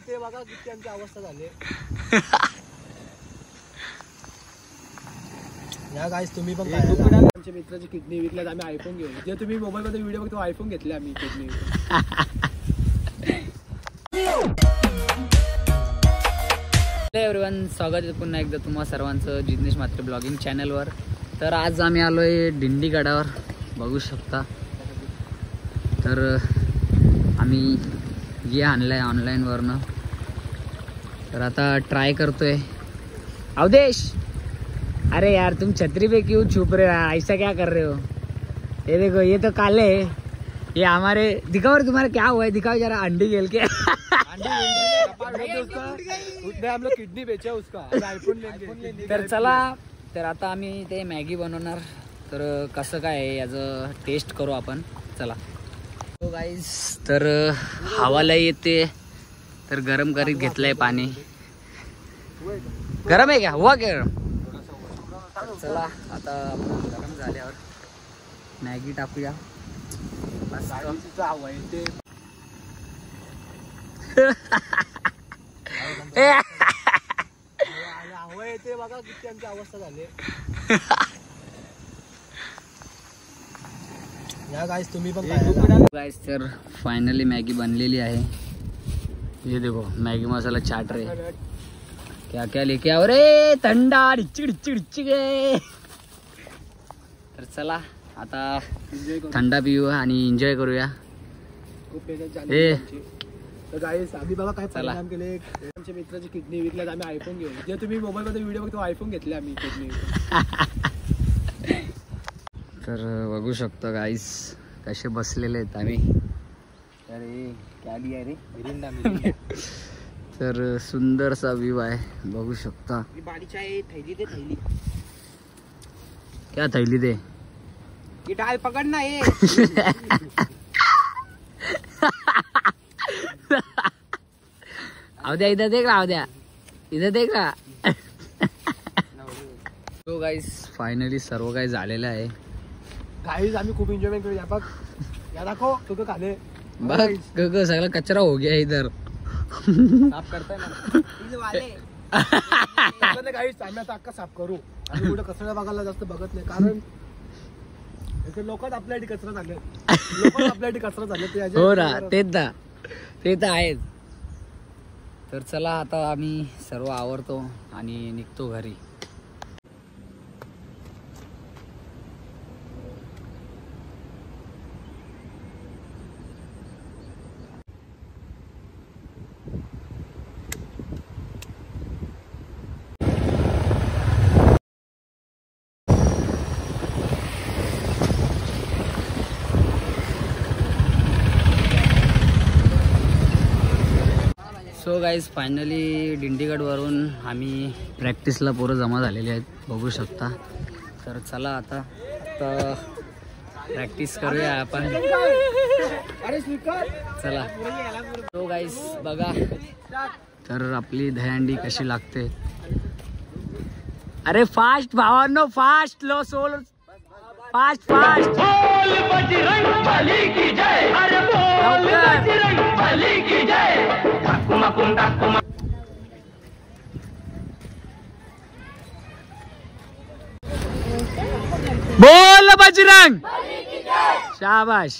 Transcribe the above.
ते बघा किती आमची अवस्था झाली. या गाईस तुम्ही पण आमच्या मित्राची किडनी विकल्यात आम्ही आयफोन घेऊ. जे तुम्ही मोबाईल मध्ये व्हिडिओ बघतो आयफोन घेतले आम्ही किडनी. एव्हरीवन, स्वागत आहे पुन्हा एकदा तुम्हा सर्वांचं जिग्नेश म्हात्रे ब्लॉगिंग चॅनलवर. तर आज आम्ही आलोय दिंडीगडावर, बघू शकता. तर आम्ही ये आणलाय ऑनलाईनवरनं. तर आता ट्राय करतोय. अवदेश, अरे यार तुम छतरी पे क्यों छुप रहे हो, ऐसा क्या कर रहे हो? ये देखो, ये तो काले है, ये हमारे. दिखाओ तुम्हारा क्या हुआ है, दिखाओ जरा अंडी खेल के. हम लोग किडनी बेचा उसका, आयफोन लेंगे. तर चला, तर आता आम्ही ते मॅगी बनवणार. तर कसं काय आहे याचं टेस्ट करू आपण. चला. हो गाईज, तर हवाला येते, तर गरम करीत घेतलंय पाणी. गरम आहे का? हुआ गरम. चला आता गरम झाल्यावर मॅगी टाकूया. ते बघा किती आमची अवस्था झाली. या गाईस तुम्ही पण गाईस, तर फायनली मॅगी बनलेली आहे. ये देखो, मॅगी मसाला चाट रे. क्या क्या लेके आओ रे, थंडा डिच्ची डिच्ची डिच्ची गे. तर चला आता थंडा पिऊ आणि एन्जॉय करूया. तर गाईस आम्ही बघा काय परिणाम केले. आमच्या मित्राची किडनी विकल्यात आम्ही आयफोन घेऊ. जे तुम्ही मोबाईल मध्ये व्हिडिओ बघतो आयफोन घेतले आम्ही किडनी. तर बघू शकतो गाईस कसे बसलेले आहेत आम्ही. अरे क्या लिया रे, मिरिंडा. तर सुंदरसा व्ह्यू आहे, बघू शकता. थैली दे, थैली. क्या थैली दे? ये डाल पकड़ना है. आवद्या इधर देख रहा, आवद्या इधर देख रहा. तो गाईस फायनली सर्व काही झालेलं आहे. गाईस आम्ही खूप एन्जॉयमेंट करू. या बघ, या दाखव तू खाले. बघ सगळा कचरा हो गया इधर. साफ करताय ना गाईस. आम्ही आता अक्का साफ करू. आम्ही कुठे कचरा बघायला जास्त बघत नाही, कारण लोकच आपल्यासाठी कचरा झाले. लोकच आपल्यासाठी कचरा झाले. हो ना, तेच ना, ते तर आहेच. तर चला आता आम्ही सर्व आवरतो आणि निघतो घरी. सो गाईज, फायनली दिंडीगडवरून आम्ही प्रॅक्टिसला पोरं जमा झालेले आहेत, बघू शकता. तर चला आता प्रॅक्टिस करूया आपण. चला. सो गाईज बघा, तर आपली दहीहंडी कशी लागते. अरे फास्ट भावांनो, फास्ट. लो सोल, फास्ट फास्ट. बोल बजरंग. शाबाश.